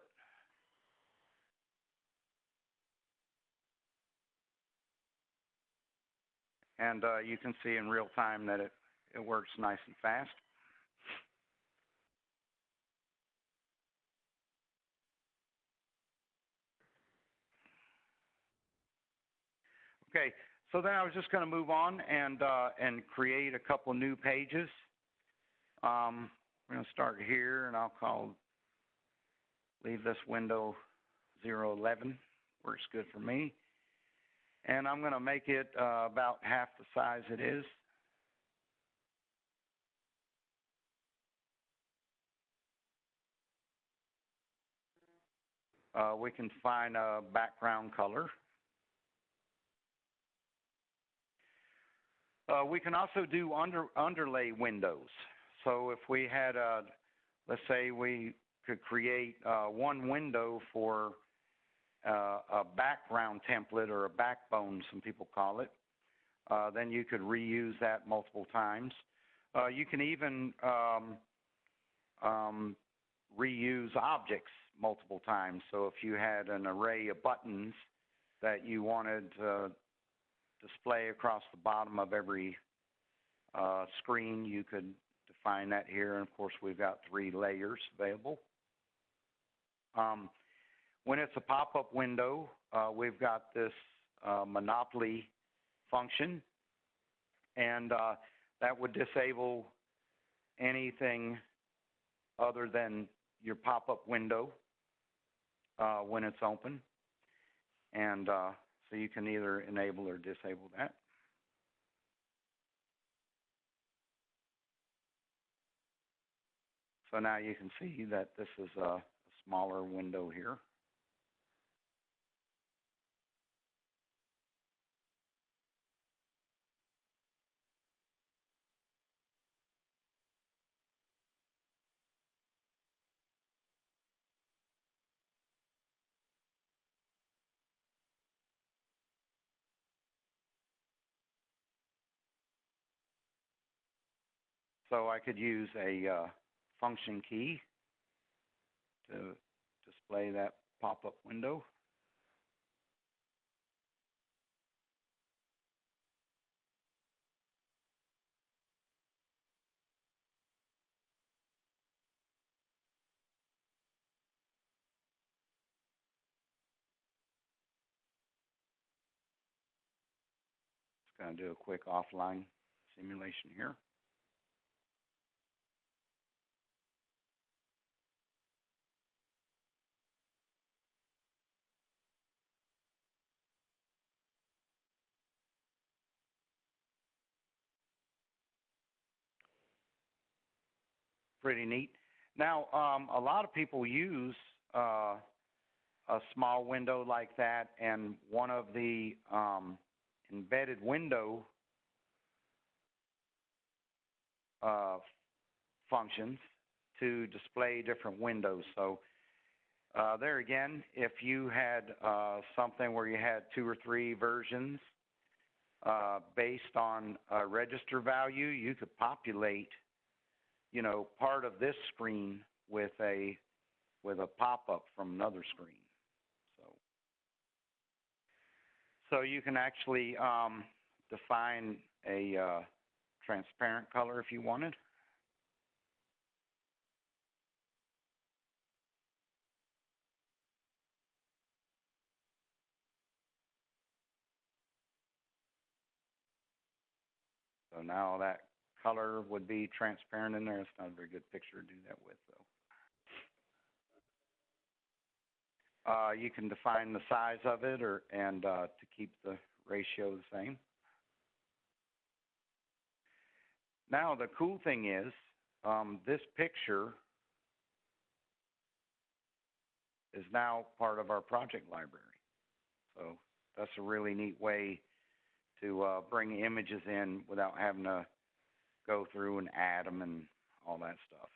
And you can see in real time that it works nice and fast. Okay, so then I was just going to move on and create a couple new pages. We're going to start here, and leave this window 011. Works good for me. And I'm going to make it about half the size it is. We can find a background color. We can also do underlay windows. So if we had let's say we could create one window for a background template, or a backbone, some people call it, then you could reuse that multiple times. You can even reuse objects multiple times. So if you had an array of buttons that you wanted to display across the bottom of every screen, you could define that here. And of course, we've got 3 layers available. When it's a pop-up window, we've got this monopoly function, and that would disable anything other than your pop-up window when it's open. And so you can either enable or disable that. So now you can see that this is a smaller window here. So I could use a function key to display that pop-up window. Just going to do a quick offline simulation here. pretty neat. Now, a lot of people use a small window like that, and one of the embedded window functions to display different windows. So there again, if you had something where you had 2 or 3 versions based on a register value, you could populate, part of this screen with a pop-up from another screen. So you can actually define a transparent color if you wanted. So now that color would be transparent in there. It's not a very good picture to do that with, though. You can define the size of it and to keep the ratio the same. Now the cool thing is this picture is now part of our project library. So that's a really neat way to bring images in without having to go through and add them and all that stuff.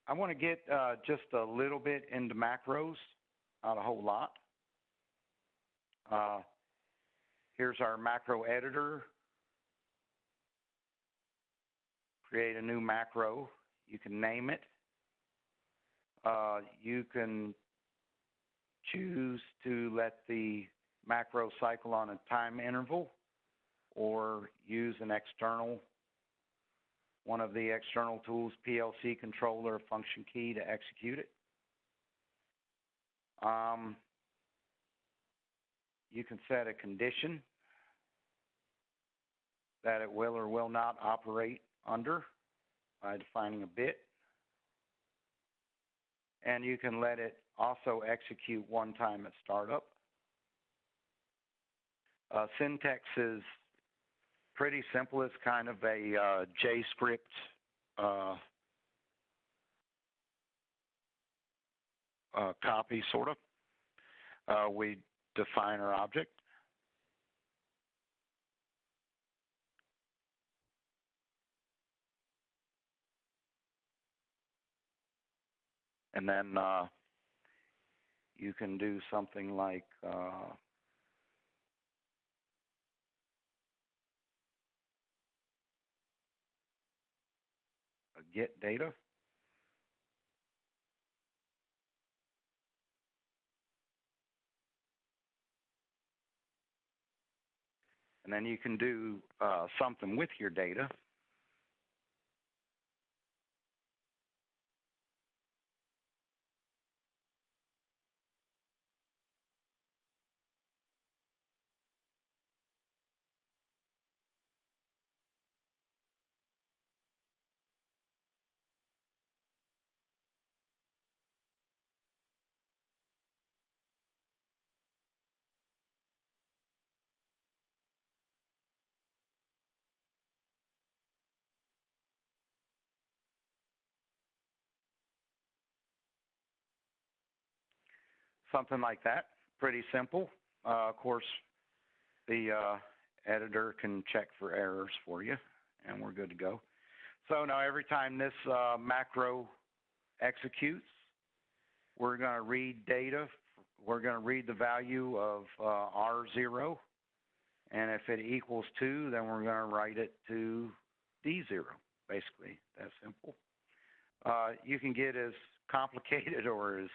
I want to get just a little bit into macros, not a whole lot. Here's our macro editor. Create a new macro. You can name it. You can choose to let the macro cycle on a time interval or use an external, one of the external tools, PLC Control or function key to execute it. You can set a condition that it will or will not operate under by defining a bit. And you can let it also execute one time at startup. Syntax is pretty simple. It's kind of a JScript copy, sort of. We define our object. And then you can do something like a get data. And then you can do something with your data. Something like that. Pretty simple. Of course, the editor can check for errors for you, and we're good to go. So now every time this macro executes, we're going to read data. We're going to read the value of R0, and if it equals 2, then we're going to write it to D0, basically. That simple. You can get as complicated or as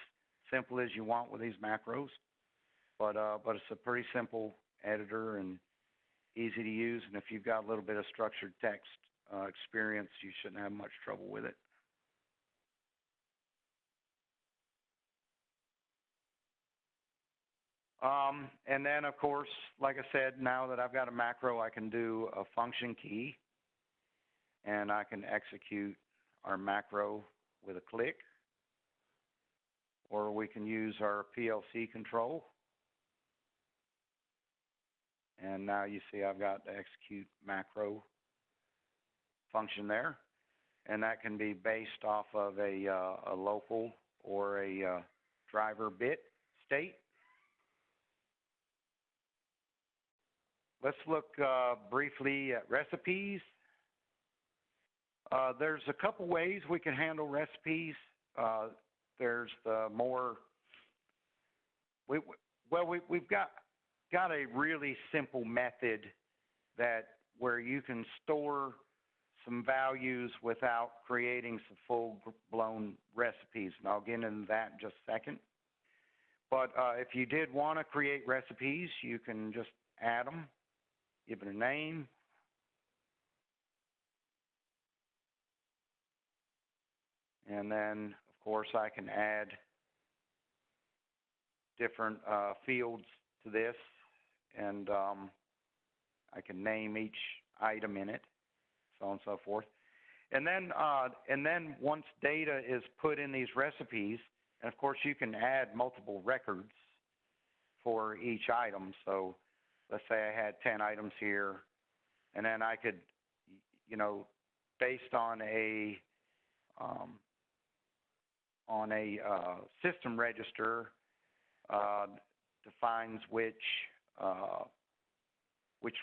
simple as you want with these macros, but it's a pretty simple editor and easy to use, and if you've got a little bit of structured text experience, you shouldn't have much trouble with it. And then, of course, like I said, now that I've got a macro, I can do a function key, and I can execute our macro with a click, or we can use our PLC control. And now you see I've got the execute macro function there, and that can be based off of a local or a driver bit state. Let's look briefly at recipes. There's a couple ways we can handle recipes. There's the more, we've got a really simple method that where you can store some values without creating some full-blown recipes, and I'll get into that in just a second. But if you did want to create recipes, you can just add them, give it a name. And then, of course, I can add different fields to this, and I can name each item in it, so on and so forth. And then once data is put in these recipes, and of course you can add multiple records for each item. So let's say I had 10 items here, and then I could, you know, based on a system register, defines which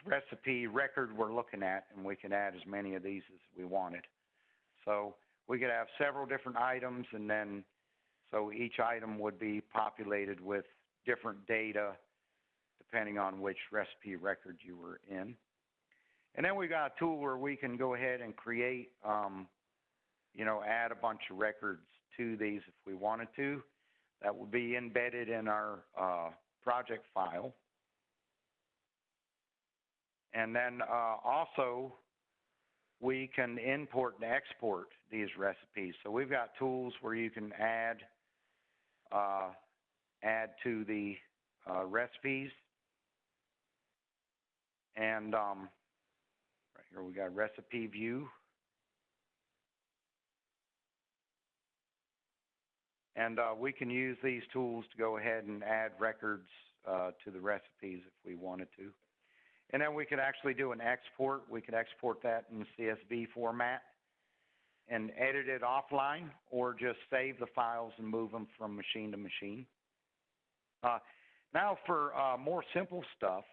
recipe record we're looking at, and we can add as many of these as we wanted. So we could have several different items, and then so each item would be populated with different data depending on which recipe record you were in. And then we got a tool where we can go ahead and create, you know, add a bunch of records to these if we wanted to. That would be embedded in our project file. And then also, we can import and export these recipes. So we've got tools where you can add to the recipes. And right here we got recipe view. And we can use these tools to go ahead and add records to the recipes if we wanted to. And then we could actually do an export. We could export that in CSV format and edit it offline, or just save the files and move them from machine to machine. Now for more simple stuff,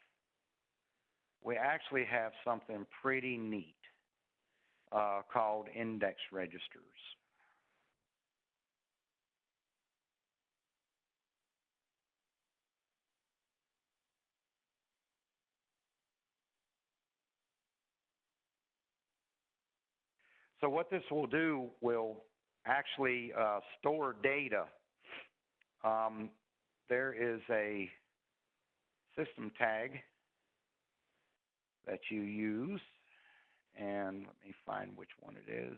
we actually have something pretty neat called index registers. So what this will do will actually store data. There is a system tag that you use, and let me find which one it is.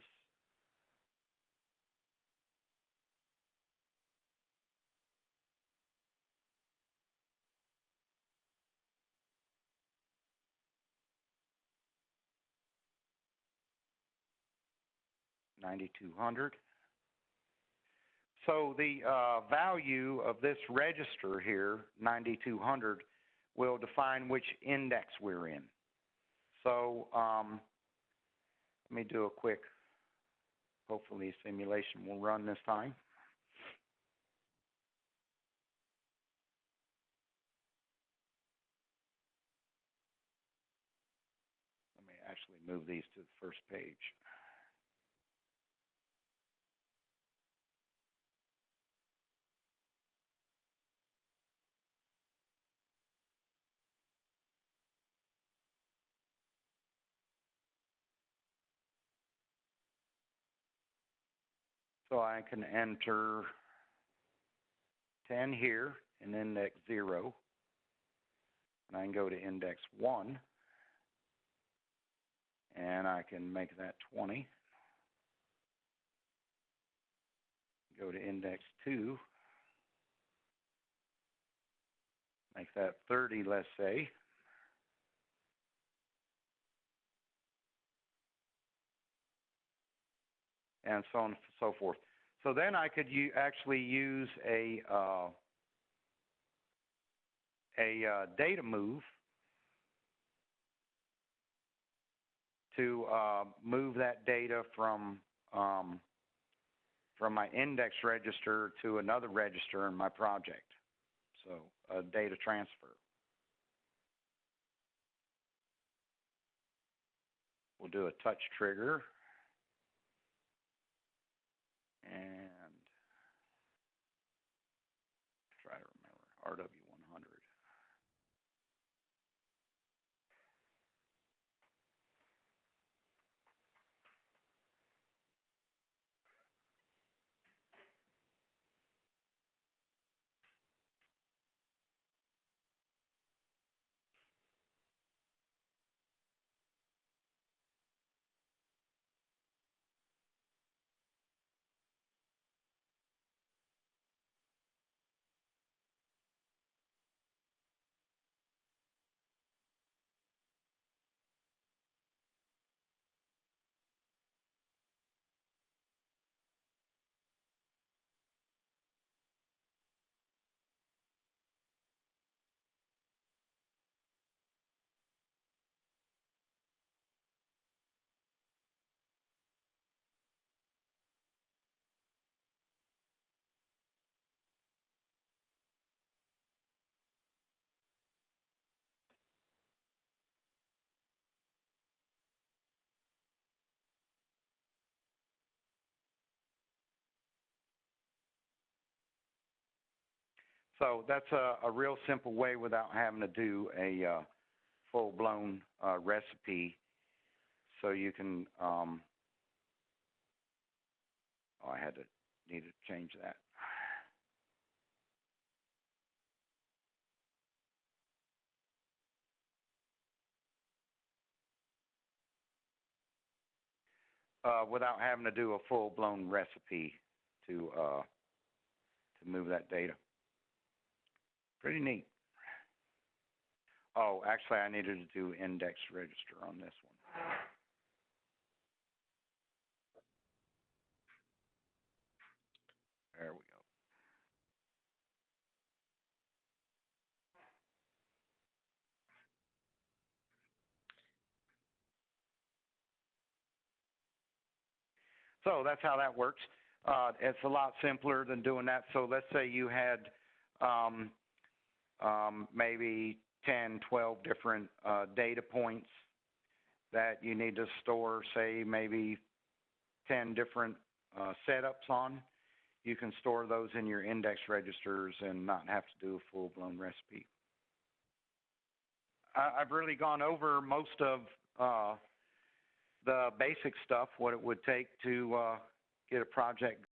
$9,200. So the value of this register here, 9200, will define which index we're in. So let me do a quick, hopefully simulation will run this time. Let me actually move these to the first page. So I can enter 10 here in index 0, and I can go to index 1, and I can make that 20. Go to index 2, make that 30, let's say. And so on and so forth. So then I could actually use a data move to move that data from my index register to another register in my project. So a data transfer. We'll do a touch trigger. And try to remember RW100. So that's a real simple way without having to do a full-blown recipe. So you can, oh, I need to change that. Without having to do a full-blown recipe to move that data. Pretty neat. Oh, actually, I needed to do index register on this one. There we go. So that's how that works. It's a lot simpler than doing that. So let's say you had maybe 10, 12 different data points that you need to store, say, maybe 10 different setups on. You can store those in your index registers and not have to do a full-blown recipe. I've really gone over most of the basic stuff, what it would take to get a project